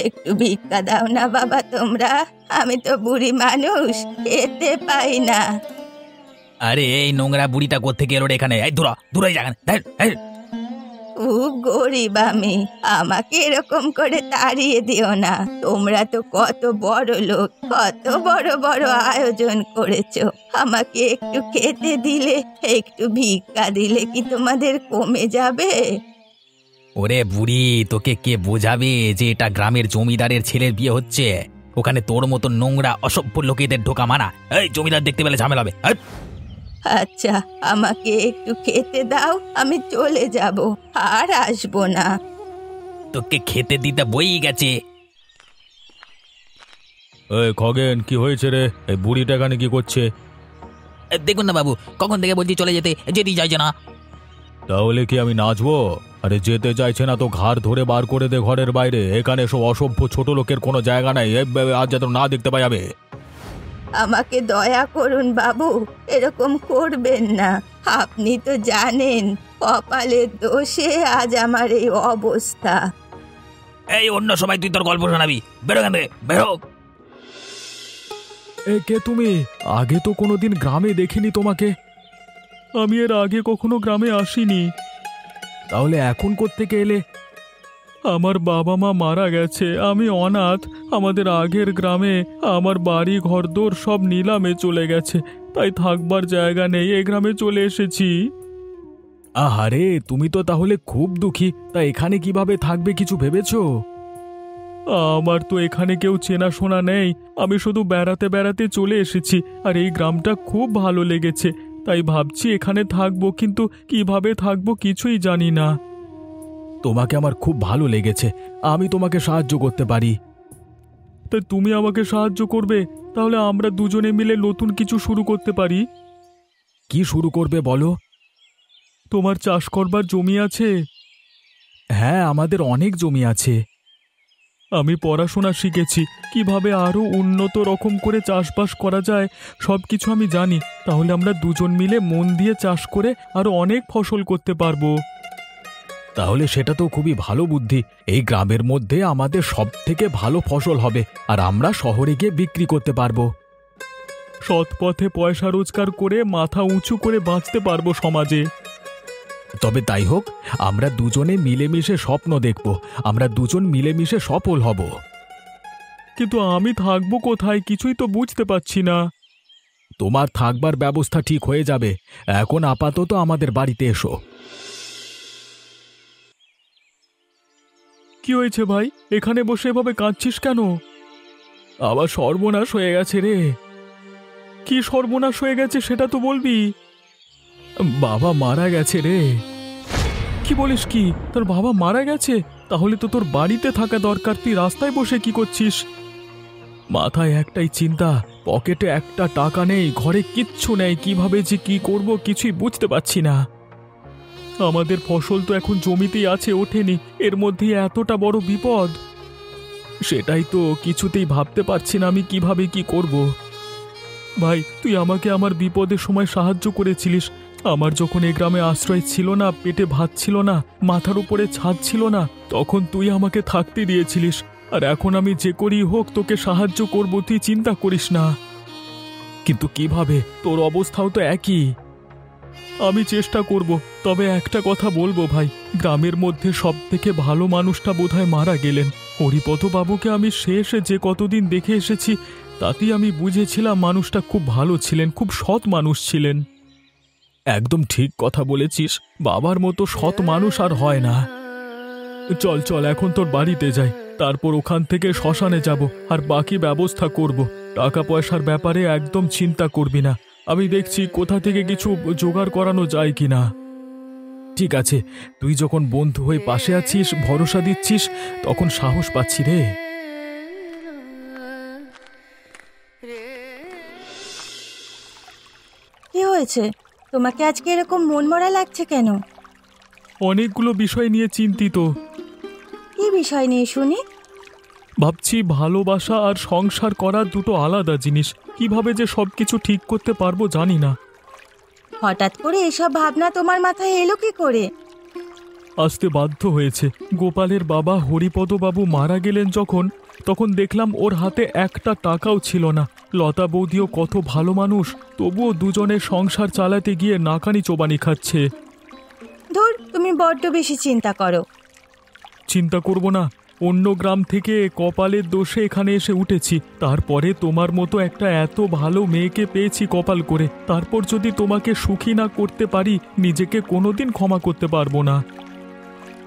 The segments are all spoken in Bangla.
একটু ভিক্ষা দাও না বাবা তোমরা, আমি তো বুড়ি মানুষ, খেতে পাই না। আরে এই নোংরা বুড়িটা কোত্থেকে এলো রে এখানে? এই দূরা দূরে যান। খুব গরিব আমি, আমাকে এরকম করে তাড়িয়ে দিও না। তোমরা তো কত বড় লোক, কত বড় বড় আয়োজন করেছো, আমাকে একটু খেতে দিলে, একটু ভিক্ষা দিলে কি তোমাদের কমে যাবে? ওরে বুড়ি, তোকে কে বোঝাবে যে এটা গ্রামের জমিদারের ছেলের বিয়ে হচ্ছে? ওখানে তোর মতো নোংরা অসভ্য লোকেদের ঢোকা মানা। এই জমিদার দেখতে পেলে ঝামেলা হবে। আচ্ছা, আমাকে একটু খেতে দাও, আমি চলে যাব, আর আসবো না। তোকে খেতে দিতে বই গেছে। এই খগেন, কি হয়েছে রে? এই বুড়িটা এখানে কি করছে? দেখুন না বাবু, কখন থেকে বলছি চলে যেতেই চাইছে না। তাহলে কি আমি নাচবো? আরে যেতে চাইছে না তো ঘাড় ধরে বার করে দে ঘরের বাইরে। এখানে সব অসভ্য ছোট লোকের কোনো জায়গা নাই, আজ যাতে না দেখতে পাই যাবে। আমাকে দয়া করুন বাবু, এরকম করবেন না। আপনি তো জানেন কপালের দোষে আজ আমার এই অবস্থা। এই অন্য সময় তুই তোর গল্প শোনাবি, বেরো কেন, বেরো। এ কে তুমি? আগে তো কোনোদিন গ্রামে দেখিনি তোমাকে। আমি এর আগে কখনো গ্রামে আসিনি। তাহলে এখন কোত্থেকে এলে? আমার বাবা মা মারা গেছে, আমি অনাথ। আমাদের আগের গ্রামে আমার বাড়ি ঘরদোর সব নিলামে চলে গেছে, তাই থাকবার জায়গা নেই, এই গ্রামে চলে এসেছি। আহারে, তুমি তো তাহলে খুব দুঃখী। তা এখানে কিভাবে থাকবে কিছু ভেবেছো? আমার তো এখানে কেউ চেনাশোনা নেই, আমি শুধু বেড়াতে বেড়াতে চলে এসেছি, আর এই গ্রামটা খুব ভালো লেগেছে, তাই ভাবছি এখানে থাকবো, কিন্তু কিভাবে থাকবো কিছুই জানি না। তোমাকে আমার খুব ভালো লেগেছে, আমি তোমাকে সাহায্য করতে পারি। তা তুমি আমাকে সাহায্য করবে? তাহলে আমরা দুজনে মিলে নতুন কিছু শুরু করতে পারি। কি শুরু করবে বলো? তোমার চাষ করবার জমি আছে? হ্যাঁ, আমাদের অনেক জমি আছে। আমি পড়াশোনা শিখেছি, কিভাবে আরো উন্নত রকম করে চাষবাস করা যায় সব কিছু আমি জানি। তাহলে আমরা দুজন মিলে মন দিয়ে চাষ করে আরো অনেক ফসল করতে পারবো। তাহলে সেটা তো খুবই ভালো বুদ্ধি। এই গ্রামের মধ্যে আমাদের সব থেকে ভালো ফসল হবে, আর আমরা শহরে গিয়ে বিক্রি করতে পারবো। সৎ পথে পয়সা রোজগার করে মাথা উঁচু করে বাঁচতে পারবো সমাজে। তবে তাই হোক, আমরা দুজনে মিলেমিশে স্বপ্ন দেখব, আমরা দুজন মিলেমিশে সফল হব। কিন্তু আমি থাকবো কোথায় কিছুই তো বুঝতে পারছি না। তোমার থাকবার ব্যবস্থা ঠিক হয়ে যাবে, এখন আপাতত আমাদের বাড়িতে এসো। কি হয়েছে ভাই, এখানে বসে এভাবে কাঁদছিস কেন? আবার সর্বনাশ হয়ে গেছে রে। কি সর্বনাশ হয়ে গেছে সেটা তো বলবি। বাবা মারা গেছে রে। কি বলিস কি, তোর বাবা মারা গেছে? তাহলে তো তোর বাড়িতে থাকা দরকার, তুই রাস্তায় বসে কি করছিস? মাথায় একটাই চিন্তা, পকেটে একটা টাকা নেই, ঘরে কিচ্ছু নেই, কিভাবে যে কি করব কিছুই বুঝতে পারছি না। আমাদের ফসল তো এখন জমিতেই আছে, ওঠেনি, এর মধ্যে এতটা বড় বিপদ। সেটাই তো কিছুতেই ভাবতে পারছি না আমি কিভাবে কি করব। ভাই, তুই আমাকে আমার বিপদের সময় সাহায্য করেছিলিস। আমার যখন এই গ্রামে আশ্রয় ছিল না, পেটে ভাত ছিল না, মাথার উপরে ছাদ ছিল না, তখন তুই আমাকে থাকতে দিয়েছিলিস। আর এখন আমি যে করি হোক তোকে সাহায্য করব, তুই চিন্তা করিস না। কিন্তু কিভাবে? তোর অবস্থাও তো একই। আমি চেষ্টা করব, তবে একটা কথা বলবো ভাই, গ্রামের মধ্যে সব থেকে ভালো মানুষটা বোধহয় মারা গেলেন। হরিপদ বাবুকে আমি শেষে যে কতদিন দেখে এসেছি, তাতেই আমি বুঝেছিলাম মানুষটা খুব ভালো ছিলেন, খুব সৎ মানুষ ছিলেন। একদম ঠিক কথা বলেছিস, বাবার মতো সৎ মানুষ আর হয় না। চল চল, এখন তোর বাড়িতে যাই, তারপর ওখান থেকে শ্মশানে যাব, আর বাকি ব্যবস্থা করব। টাকা পয়সার ব্যাপারে একদম চিন্তা করবি না, আমি দেখছি কোথা থেকে কিছু জোগাড় করানো যায় কিনা। ঠিক আছে, তুই যখন বন্ধু হয়ে পাশে আছিস, ভরসা দিচ্ছিস, তখন সাহস পাচ্ছি রে। কি হয়েছে, তোমাকে আজকে এরকম মনমরা লাগছে কেন? অনেকগুলো বিষয় নিয়ে চিন্তিত। কি বিষয় নিয়ে শুনি? ভাবছি ভালোবাসা আর সংসার করা দুটো আলাদা জিনিস, কিভাবে যে সবকিছু ঠিক করতে পারবো জানি না। হঠাৎ করে এসব ভাবনা তোমার মাথায় এলো কি করে? আসতে বাধ্য হয়েছে। গোপালের বাবা হরিপদবাবু মারা গেলেন যখন, তখন দেখলাম ওর হাতে একটা টাকাও ছিল না। লতা বৌদিও কত ভালো মানুষ, তবুও দুজনের সংসার চালাতে গিয়ে নাকানি চোবানি খাচ্ছে। ধুর, তুমি বড্ড বেশি চিন্তা করো। চিন্তা করব না? অন্য গ্রাম থেকে কপালের দোষে এখানে এসে উঠেছি, তারপরে তোমার মতো একটা এত ভালো মেয়েকে পেয়েছি কপাল করে। তারপর যদি তোমাকে সুখী না করতে পারি, নিজেকে কোনোদিন ক্ষমা করতে পারবো না।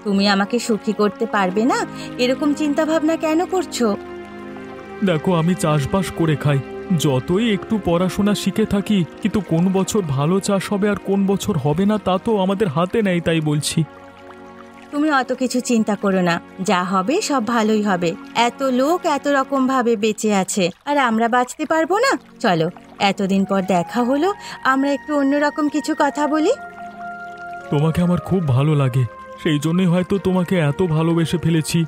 তুমি আমাকে সুখী করতে পারবে না এরকম চিন্তা ভাবনা কেন করছো? দেখো, আমি চাষবাস করে খাই, যতই একটু পড়াশোনা শিখে থাকি, কিন্তু কোন বছর ভালো চাষ হবে আর কোন বছর হবে না তা তো আমাদের হাতে নেই, তাই বলছি। তুমি অত কিছু চিন্তা করো না, যা হবে সব ভালোই হবে। এত লোক এত রকম ভাবে বেঁচে আছে, আর আমরা বাঁচতে পারবো না? চলো, এতদিন পর দেখা হলো, আমরা একটু অন্যরকম কিছু কথা বলি। তোমাকে আমার খুব ভালো লাগে, সেই জন্যই হয়তো তোমাকে এত ভালোবেসে ফেলেছি।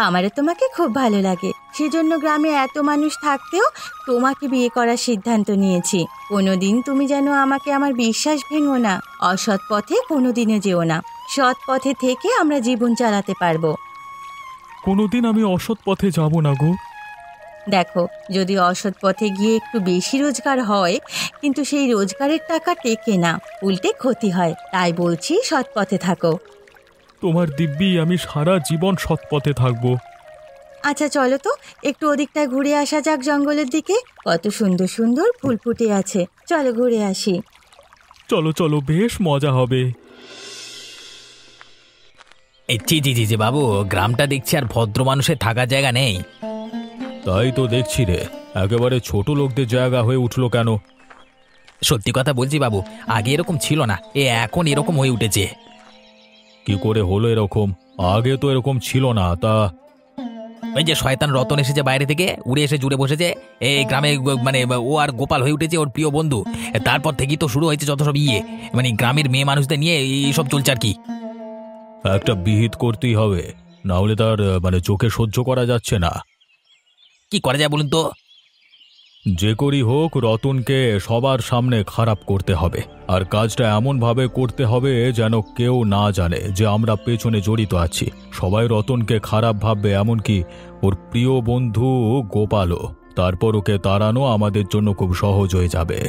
আমারও তোমাকে খুব ভালো লাগে, সেজন্য গ্রামে এত মানুষ থাকতেও তোমাকে বিয়ে করার সিদ্ধান্ত নিয়েছি। কোনোদিন তুমি যেন আমাকে আমার বিশ্বাস ভেঙো না। অসৎ পথে কোনোদিনও যেও না, সৎ পথে থেকে আমরা জীবন চালাতে পারবো। কোনোদিন আমি অসৎ পথে যাব না গো। দেখো, যদি অসৎ পথে গিয়ে একটু বেশি রোজগার হয়, কিন্তু সেই রোজগারের টাকা টেকে না, উল্টে ক্ষতি হয়। তাই বলছি, সৎ পথে থাকো। তোমার দিব্যি আমি সারা জীবন সৎ পথে থাকবো। আচ্ছা চলো তো, একটু ওদিকটায় ঘুরে আসা যাক, জঙ্গলের দিকে কত সুন্দর সুন্দর ফুল ফুটে আছে। চলো ঘুরে আসি। চলো চলো, বেশ মজা হবে। জি জি জি জি বাবু, গ্রামটা দেখছি আর ভদ্র মানুষের থাকার জায়গা নেই। তাই তো দেখছি রে, একেবারে ছোট লোকদের জায়গা হয়ে উঠলো কেন? সত্যি কথা বলছি বাবু, আগে এরকম ছিল না, এখন এরকম হয়ে উঠেছে। কি করে হলো এরকম? আগে তো এরকম ছিল না। তা ওই যে শয়তান রতন এসেছে বাইরে থেকে, উড়ে এসে জুড়ে বসেছে এই গ্রামে, মানে ও আর গোপাল হয়ে উঠেছে ওর প্রিয় বন্ধু। তারপর থেকেই তো শুরু হয়েছে যত সব মানে গ্রামের মেয়ে মানুষদের নিয়ে এইসব চলছে আর কি। একটা বিহিত করতেই হবে, না হলে তার চোখে সহ্য করা যাচ্ছে না। কি করা যায় বলুন তো? যে করি হোক, রতনকে সবার সামনে খারাপ করতে হবে, আর কাজটা এমনভাবে করতে হবে যেন কেউ না জানে যে আমরা পেছনে জড়িত আছি। সবাই রতনকে খারাপ ভাববে, এমনকি ওর প্রিয় বন্ধু গোপালও। তারপর ওকে তাড়ানো আমাদের জন্য খুব সহজ হয়ে যাবে।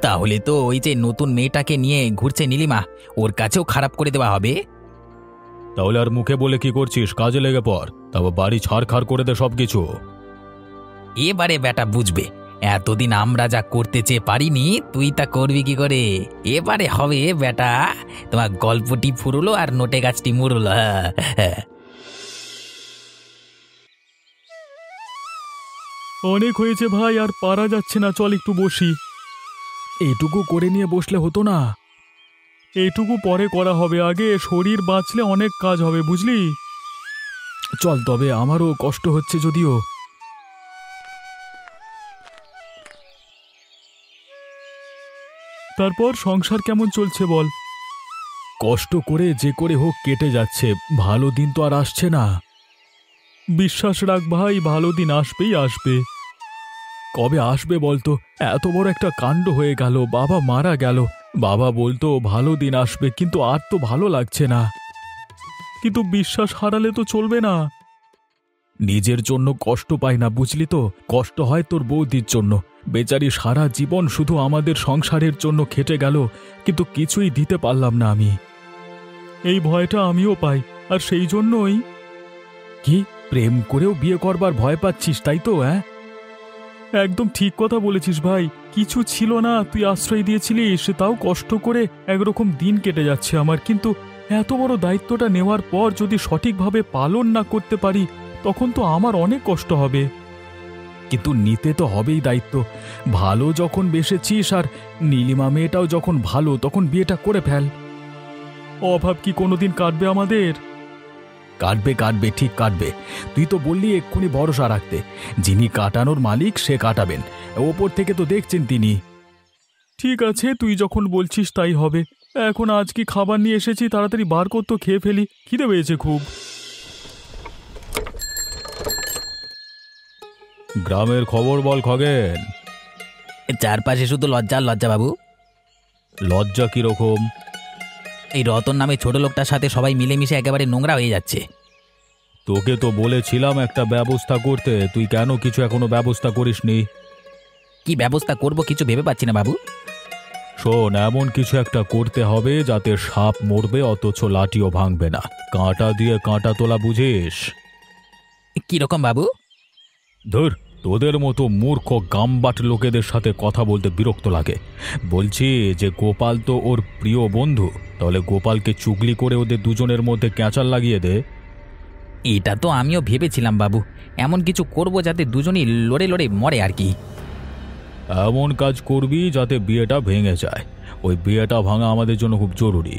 তাহলে তো ওই যে নতুন মেয়েটাকে নিয়ে ঘুরছে নীলিমা, ওর কাছেও খারাপ করে দেওয়া হবে। তাহলে আর মুখে বলে কি করছিস? কাজে লেগে পড়, তারপর বাড়ি ছাড়খাড় করে দে সবকিছু। এবারে বেটা বুঝবে, এতদিন আমরা যা করতে চেয়ে পারিনি, তুই তা করবি কি করে? এবারে হবে বেটা, তোমার গল্পটি ফুরলো আর নোটে গাছটি মুড়লো। হ্যাঁ, অনেক হয়েছে ভাই, আর পারা যাচ্ছে না, চল একটু বসি। এইটুকু করে নিয়ে বসলে হতো না? এইটুকু পরে করা হবে, আগে শরীর বাঁচলে অনেক কাজ হবে, বুঝলি? চল, তবে আমারও কষ্ট হচ্ছে যদিও। তারপর সংসার কেমন চলছে বল? কষ্ট করে যে করে হোক কেটে যাচ্ছে, ভালো দিন তো আর আসছে না। বিশ্বাস রাখ ভাই, ভালো দিন আসবেই আসবে। কবে আসবে বলতো? এত বড় একটা কাণ্ড হয়ে গেল, বাবা মারা গেল। বাবা বলতো ভালো দিন আসবে, কিন্তু আর তো ভালো লাগছে না। কিন্তু বিশ্বাস হারালে তো চলবে না। নিজের জন্য কষ্ট পাই না, বুঝলি তো? কষ্ট হয় তোর বৌদির জন্য। বেচারি সারা জীবন শুধু আমাদের সংসারের জন্য খেটে গেল, কিন্তু কিছুই দিতে পারলাম না আমি। এই ভয়টা আমিও পাই, আর সেই জন্যই। কি, প্রেম করেও বিয়ে করবার ভয় পাচ্ছিস তাই তো? একদম ঠিক কথা বলেছিস ভাই। কিছু ছিল না, তুই আশ্রয় দিয়েছিলিস, তাও কষ্ট করে একরকম দিন কেটে যাচ্ছে আমার। কিন্তু এত বড় দায়িত্বটা নেওয়ার পর যদি সঠিকভাবে পালন না করতে পারি, তখন তো আমার অনেক কষ্ট হবে। কিন্তু নিতে তো হবেই দায়িত্ব। ভালো যখন বেসেছিস, আর নীলিমা মেয়েটাও যখন ভালো, তখন বিয়েটা করে ফেল। অভাব কি কোনোদিন কাটবে আমাদের? কাটবে কাটবে, ঠিক কাটবে। তুই তো বললি এক্ষুনি ভরসা রাখতে। যিনি কাটানোর মালিক সে কাটাবেন, ওপর থেকে তো দেখছেন তিনি। ঠিক আছে, তুই যখন বলছিস তাই হবে। এখন আজ কি খাবার নিয়ে এসেছি, তাড়াতাড়ি বার কর তো, খেয়ে ফেলি, খিদে পেয়েছে খুব। গ্রামের খবর বল খগেন। চারপাশে শুধু লজ্জা আর লজ্জা বাবু। লজ্জা কিরকম? এই রতন নামে ছোট লোকটার সাথে সবাই মিলেমিশে একেবারে নোংরা হয়ে যাচ্ছে। তোকে তো বলেছিলাম একটা ব্যবস্থা করতে, তুই কেন কিছু এখনো ব্যবস্থা করিসনি? কি ব্যবস্থা করব কিছু ভেবে পাচ্ছি না বাবু। শোন, এমন কিছু একটা করতে হবে যাতে সাপ মরবে অথচ লাঠিও ভাঙবে না। কাঁটা দিয়ে কাঁটা তোলা বুঝিস? কিরকম বাবু? ধুর, তোদের মতো মূর্খ গামবাট লোকেদের সাথে কথা বলতে বিরক্ত লাগে। বলছি যে গোপাল তো ওর প্রিয় বন্ধু, তাহলে গোপালকে চুগলি করে ওদের দুজনের মধ্যে ক্যাঁচাল লাগিয়ে দে। এটা তো আমিও ভেবেছিলাম বাবু, এমন কিছু করব যাতে দুজনই লড়ে লড়ে মরে আর কি। এমন কাজ করবি যাতে বিয়েটা ভেঙে যায়। ওই বিয়েটা ভাঙা আমাদের জন্য খুব জরুরি।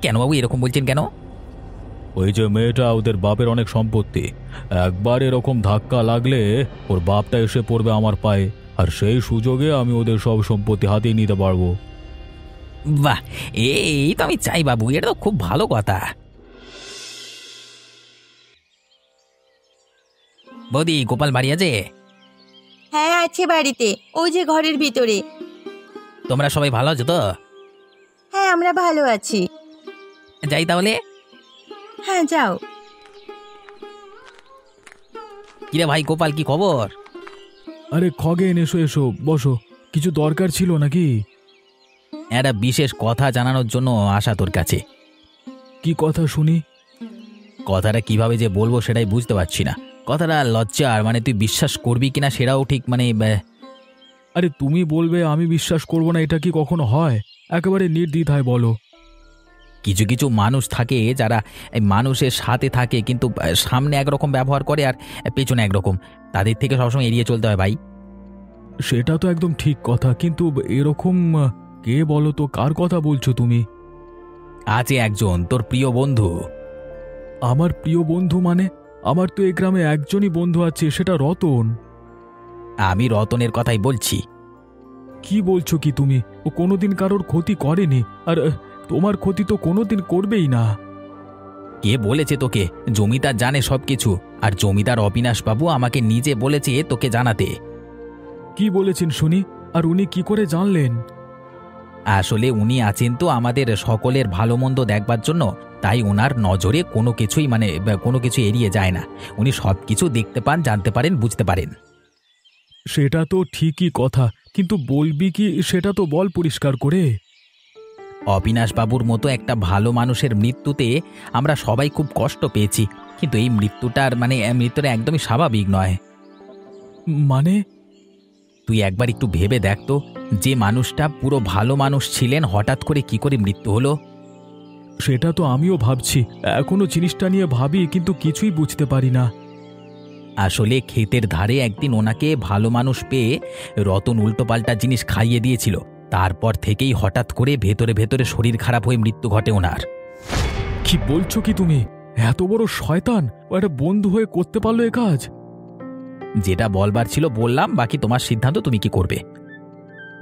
কেন বাবু এরকম বলছেন কেন? ওই যে মেয়েটা, ওদের বাপের অনেক সম্পত্তি। একবার এরকম ধাক্কা লাগলে ওর বাপটা এসে পড়বে আমার পায়ে, আর সেই সুযোগে আমি ওদের সব সম্পত্তি হাতিয়ে নিতে পারবো। বাহ, এই তো আমি চাই বাবু, এটা তো খুব ভালো কথা। বৌদি, গোপাল বাড়ি আছে? হ্যাঁ আছে বাড়িতে, ওই যে ঘরের ভিতরে। তোমরা সবাই ভালো আছো তো? হ্যাঁ আমরা ভালো আছি। যাই তাহলে। হ্যাঁ যাও। কিরে ভাই গোপাল, কি খবর? আরে খগেন, এসো এসো, বসো। কিছু দরকার ছিল নাকি? একটা বিশেষ কথা জানানোর জন্য আসা তোর কাছে। কি কথা শুনি? কথাটা কিভাবে যে বলবো সেটাই বুঝতে পারছি না। কথাটা লজ্জার, মানে তুই বিশ্বাস করবি কিনা সেটাও ঠিক, মানে আরে তুমি বলবে আমি বিশ্বাস করব না, এটা কি কখনো হয়? একেবারে নির্দ্বিধায় বলো। কিছু কিছু মানুষ থাকে যারা এই মানুষের সাথে থাকে কিন্তু সামনে একরকম ব্যবহার করে আর পেছনে একরকম। তাদের থেকে সবসময় এড়িয়ে চলতে হয় ভাই। সেটা তো একদম ঠিক কথা, কিন্তু এরকম কে বলো তো? কার কথা বলছো তুমি? আছে একজন তোর প্রিয় বন্ধু। আমার প্রিয় বন্ধু মানে? আমার তো এই গ্রামে একজনই বন্ধু আছে, সেটা রতন। আমি রতনের কথাই বলছি। কি বলছো কি তুমি? ও কোনোদিন কারোর ক্ষতি করেনি, আর তোমার ক্ষতি তো কোনোদিন করবেই না। কে বলেছে তোকে? জমিদার জানে সবকিছু, আর জমিদার অবিনাশ বাবু আমাকে নিজে বলেছে তোকে জানাতে। কি বলেছেন শুনি? আর উনি কি করে জানলেন? আসলে উনি আছেন তো আমাদের সকলের ভালো মন্দ দেখবার জন্য, তাই ওনার নজরে কোনো কিছুই, মানে কোনো কিছু এড়িয়ে যায় না। উনি সব কিছু দেখতে পান, জানতে পারেন, বুঝতে পারেন। সেটা তো ঠিকই কথা, কিন্তু বলবি কি সেটা তো বল পরিষ্কার করে। অবিনাশ বাবুর মতো একটা ভালো মানুষের মৃত্যুতে আমরা সবাই খুব কষ্ট পেয়েছি, কিন্তু এই মৃত্যুটা একদমই স্বাভাবিক নয়। মানে? তুই একবার একটু ভেবে দেখ তো, যে মানুষটা পুরো ভালো মানুষ ছিলেন হঠাৎ করে কি করে মৃত্যু হলো। সেটা তো আমিও ভাবছি, এখনো জিনিসটা নিয়ে ভাবি, কিন্তু কিছুই বুঝতে পারি না। আসলে ক্ষেতের ধারে একদিন ওনাকে ভালো মানুষ পেয়ে রতন উল্টোপাল্টা জিনিস খাইয়ে দিয়েছিল। তারপর থেকেই হঠাৎ করে ভেতরে ভেতরে শরীর খারাপ হয়ে মৃত্যু ঘটে ওনার। কি বলছো কি তুমি? এত বড় শয়তান ও একটা বন্ধু হয়ে করতে পারলো এ কাজ? যেটা বলবার ছিল বললাম, বাকি তোমার সিদ্ধান্ত, তুমি কি করবে।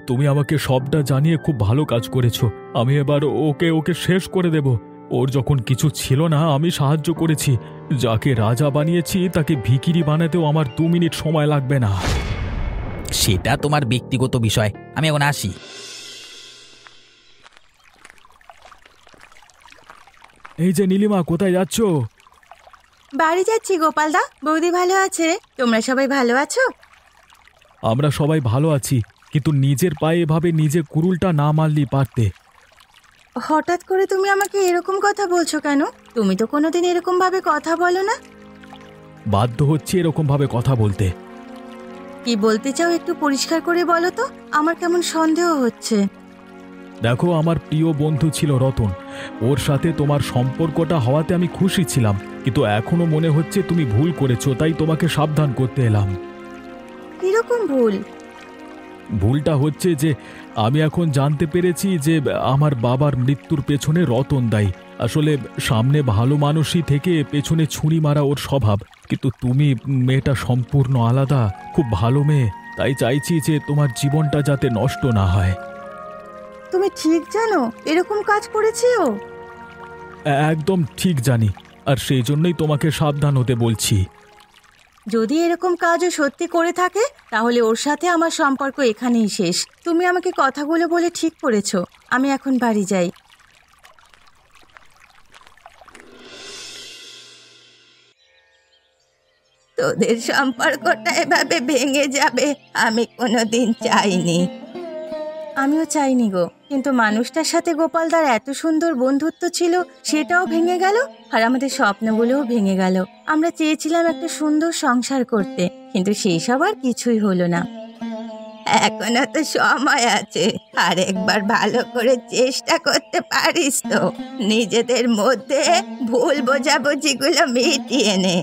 তুমি আমাকে সবটা জানিয়ে খুব ভালো কাজ করেছো। আমি এবার ওকে ওকে শেষ করে দেব। ওর যখন কিছু ছিল না আমি সাহায্য করেছি। যাকে রাজা বানিয়েছি তাকে ভিখিরি বানাতেও আমার 2 মিনিট সময় লাগবে না। সেটা তোমার ব্যক্তিগত বিষয়, আমি এখন আসি। এই যে নীলিমা, কোথায় যাচ্ছ? বাড়ি যাচ্ছি গোপালদা। বৌদি ভালো আছে? তোমরা সবাই ভালো আছো? আমরা সবাই ভালো আছি, কিন্তু নিজের পায়ে এভাবে নিজে কুড়ুলটা না মারলি পারতে। হঠাৎ করে তুমি আমাকে এরকম কথা বলছো কেন? তুমি তো কোনোদিন এরকম ভাবে কথা বলো না। বাধ্য হচ্ছে এরকম ভাবে কথা বলতে। কি বলতে চাও একটু পরিষ্কার করে বলো তো, আমার কেমন সন্দেহ হচ্ছে। দেখো, আমার প্রিয় বন্ধু ছিল রতন। ওর সাথে তোমার সম্পর্কটা হওয়াতে আমি খুশি ছিলাম, কিন্তু এখনো মনে হচ্ছে তুমি ভুল করেছো, তাই তোমাকে সাবধান করতে এলাম। কিরকম ভুল? ভুলটা হচ্ছে যে আমি এখন জানতে পেরেছি যে আমার বাবার মৃত্যুর পেছনে রতন দায়ী। আসলে সামনে ভালো মানুষই থেকে পেছনে ছুরি মারা ওর স্বভাব, কিন্তু তুমি মেয়েটা সম্পূর্ণ আলাদা, খুব ভালো মেয়ে। তাই চাইছি যে তোমার জীবনটা যাতে নষ্ট না হয়। তুমি ঠিক জানো এরকম কাজ করেছি ও? একদম ঠিক জানি, আর সেই জন্যই তোমাকে সাবধান হতে বলছি। যদি এরকম কাজও সত্যি করে থাকে তাহলে ওর সাথে আমার সম্পর্ক এখানেই শেষ। তুমি আমাকে কথাগুলো বলে ঠিক করেছো। আমি এখন বাড়ি যাই। তোদের সম্পর্কটা এভাবে ভেঙে যাবে আমি কোনোদিন চাইনি। আমিও চাইনি গো, কিন্তু মানুষটার সাথে গোপালদার এত সুন্দর বন্ধুত্ব ছিল সেটাও ভেঙে গেল, আর আমাদের স্বপ্নগুলোও ভেঙে গেল। আমরা চেয়েছিলাম একটা সুন্দর সংসার করতে, কিন্তু সেই সব আর কিছুই হলো না। এখনো তো সময় আছে, আর একবার ভালো করে চেষ্টা করতে পারিস তো। নিজেদের মধ্যে ভুল বোঝাবুঝিগুলো মিটিয়ে নে।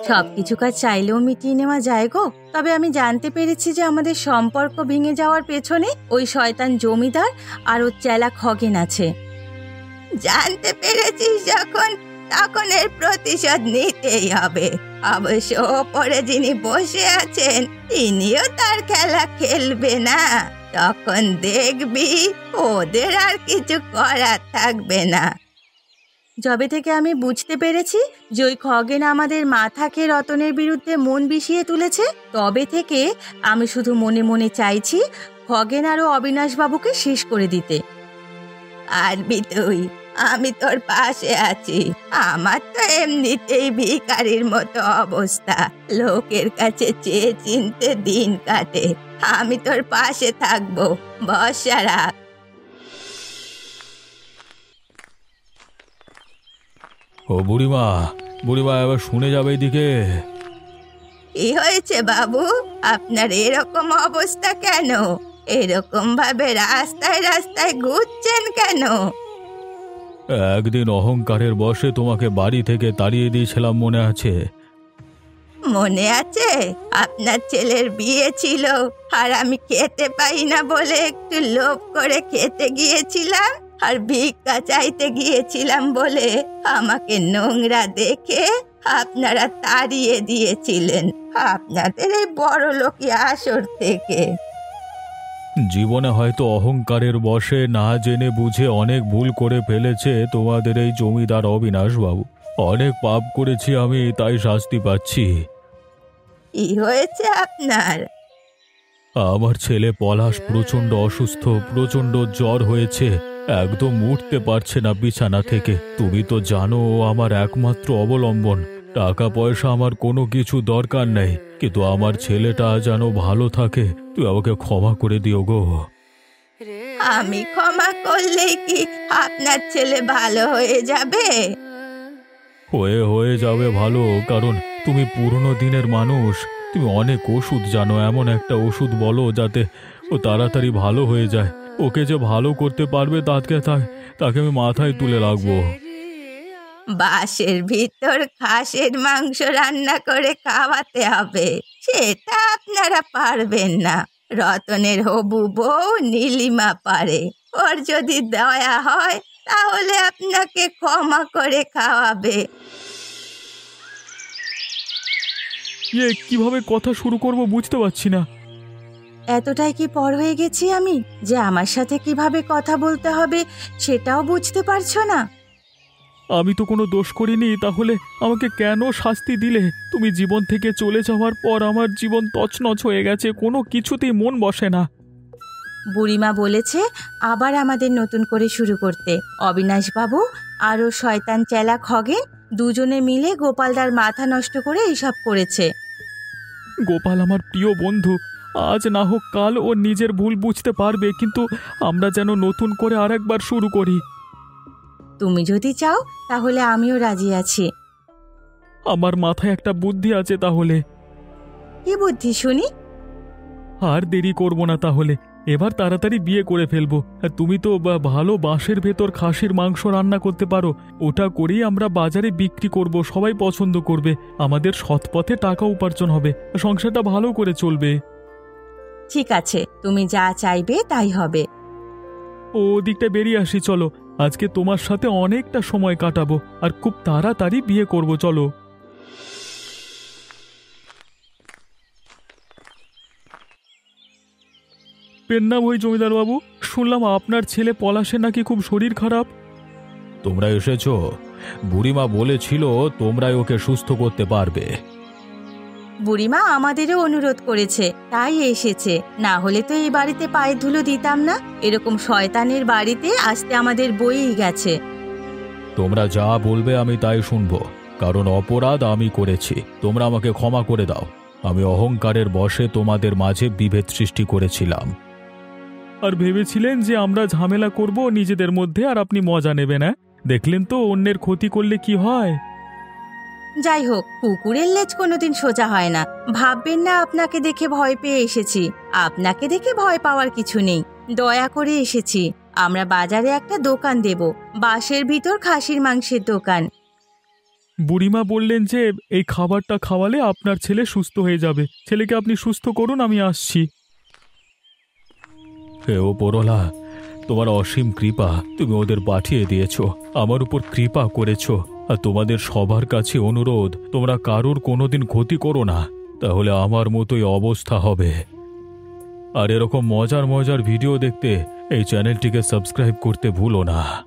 সবকিছু কাজ চাইলেও মিটিয়ে নেওয়া যায় গো, তবে আমি জানতে পেরেছি যে আমাদের সম্পর্ক ভেঙে যাওয়ার পেছনে ওই শয়তান জমিদার আর ওর চেলা খগেন আছে। জানতে পেরেছিস যখন, তখন এর প্রতিশোধ নিতেই হবে। অবশ্য ওপরে যিনি বসে আছেন তিনিও তার খেলা খেলবে না, তখন দেখবি ওদের আর কিছু করার থাকবে না। যবে থেকে আমি বুঝতে পেরেছি যে ওই খগেন আমাদের মাথাকে রতনের বিরুদ্ধে মন বিষিয়ে তুলেছে, তবে থেকে আমি শুধু মনে মনে চাইছি খগেন আরও অবিনাশবাবুকে শেষ করে দিতে। পারবি তুই, আমি তোর পাশে আছি। আমার তো এমনিতেই ভিখারির মতো অবস্থা, লোকের কাছে চেয়ে চিনতে দিন কাটে। আমি তোর পাশে থাকবো, ভরসা রাখ। ও বুড়িমা, বুড়িমা এবার শুনে যাবে এদিকে। কি হয়েছে বাবু, আপনার এরকম অবস্থা কেন? এরকম ভাবে রাস্তায় রাস্তায় ঘুরছেন কেন? একদিন অহংকারের বশে তোমাকে বাড়ি থেকে তাড়িয়ে দিয়েছিলাম, মনে আছে? মনে আছে, আপনার ছেলের বিয়ে ছিল আর আমি খেতে পাই না বলে একটু লোভ করে খেতে গিয়েছিলাম, আর ভিক্ষা চাইতে গিয়েছিলাম বলে আমাকে নোংরা দেখে আপনারা তাড়িয়ে দিয়েছিলেন আপনাদের এই বড়লোকি আসর থেকে। জীবনে হয়তো অহংকারের বশে না জেনে বুঝে অনেক ভুল করে ফেলেছে তোমাদের এই জমিদার অবিনাশবাবু। অনেক পাপ করেছি আমি, তাই শাস্তি পাচ্ছি। কি হয়েছে আপনার? আমার ছেলে পলাশ প্রচণ্ড অসুস্থ, প্রচণ্ড জ্বর হয়েছে, একদম উঠতে পারছে না বিছানা থেকে। তুমি তো জানো ও আমার একমাত্র অবলম্বন। টাকা পয়সা আমার কোনো কিছু দরকার নেই, কিন্তু আমার ছেলেটা যেন ভালো থাকে। তুই আমাকে ক্ষমা করে দিও গো। আমি ক্ষমা করলেই কি আপনার ছেলে ভালো হয়ে যাবে? হয়ে যাবে ভালো, কারণ তুমি পুরনো দিনের মানুষ। তুমি অনেক ওষুধ জানো, এমন একটা ওষুধ বলো যাতে ও তাড়াতাড়ি ভালো হয়ে যায়। ওকে যে ভালো করতে পারবে তাকে আমি মাথায় তুলে রাখবো। বাঁশের ভিতর খাসের মাংস রান্না করে খাওয়াতে হবে, সেটা আপনারা পারবেন না। রতনের হবু বউ নীলিমা পারে। ওর যদি দয়া হয় তাহলে আপনাকে ক্ষমা করে খাওয়াবে। কিভাবে কথা শুরু করব বুঝতে পারছি না। এতটাই কি পর হয়ে গেছি আমি যে আমার সাথে কিভাবে কথা বলতে হবে সেটাও বুঝতে পারছো না? আমি তো কোনো দোষ করিনি, তাহলে আমাকে কেন শাস্তি দিলে? তুমি জীবন থেকে চলে যাওয়ার পর আমার জীবন তছনছ হয়ে গেছে, কোনো কিছুতেই মন বসে না। বুড়িমা বলেছে আবার আমাদের নতুন করে শুরু করতে। অবিনাশবাবু আর ও শয়তান চেলা খগেন দুজনে মিলে গোপালদার মাথা নষ্ট করে এইসব করেছে। গোপাল আমার প্রিয় বন্ধু, আজ না হোক কাল ও নিজের ভুল বুঝতে পারবে, কিন্তু আমরা যেন নতুন করে আরেকবার শুরু করি। তুমি যদি চাও তাহলে আমিও রাজি আছি। আমার মাথায় একটা বুদ্ধি আছে। তাহলে কি বুদ্ধি শুনি? আর দেরি করব না, তাহলে এবার তাড়াতাড়ি বিয়ে করে ফেলবো। তুমি তো ভালো বাঁশের ভেতর খাসির মাংস রান্না করতে পারো, ওটা করেই আমরা বাজারে বিক্রি করব, সবাই পছন্দ করবে, আমাদের সৎপথে টাকা উপার্জন হবে, সংসারটা ভালো করে চলবে। ঠিক আছে, তুমি যা চাইবে তাই হবে। ও দিকটা বেরিয়ে আসি, চলো। আজকে তোমার সাথে অনেকটা সময় কাটাবো, আর খুব তাড়াতাড়ি বিয়ে করব, চলো। পেন্নাম ওই জমিদার বাবু, শুনলাম আপনার ছেলে পলাশের নাকি খুব শরীর খারাপ। তোমরা এসেছো? বুড়িমা বলেছিল তোমরাই ওকে সুস্থ করতে পারবে। বুড়িমা আমাদেরও অনুরোধ করেছে, তাই এসেছে। না হলে তো এই বাড়িতে পায়ের ধুলো দিতাম না। এরকম শয়তানের বাড়িতে আসতে আমাদের বইই গেছে। তোমরা যা বলবে আমি তাই শুনবো। কারণ অপরাধ আমি করেছি। তোমরা আমাকে ক্ষমা করে দাও। আমি অহংকারের বশে তোমাদের মাঝে বিভেদ সৃষ্টি করেছিলাম। আর ভেবেছিলেন যে আমরা ঝামেলা করব নিজেদের মধ্যে আর আপনি মজা নেবেন, না? দেখলেন তো অন্যের ক্ষতি করলে কি হয়। যাই হোক, কুকুরের লেজ কোনোদিন সোজা হয় না। ভাববেন না আপনাকে দেখে ভয় পেয়ে এসেছি। আপনাকে দেখে ভয় পাওয়ার কিছু নেই, দয়া করে এসেছি। আমরা বাজারে একটা দোকান দেব, বাঁশের ভিতর খাসির মাংসের দোকান। বুড়িমা বললেন যে এই খাবারটা খাওয়ালে আপনার ছেলে সুস্থ হয়ে যাবে। ছেলেকে আপনি সুস্থ করুন, আমি আসছি। হে ওপরওয়ালা, তোমার অসীম কৃপা, তুমি ওদের পাঠিয়ে দিয়েছ, আমার উপর কৃপা করেছ। আর তোমাদের সবার কাছে অনুরোধ, তোমরা কারোর কোনোদিন ক্ষতি করো না, তাহলে আমার মতোই অবস্থা হবে। আর এরকম মজার মজার ভিডিও দেখতে এই চ্যানেলটিকে সাবস্ক্রাইব করতে ভুলো না।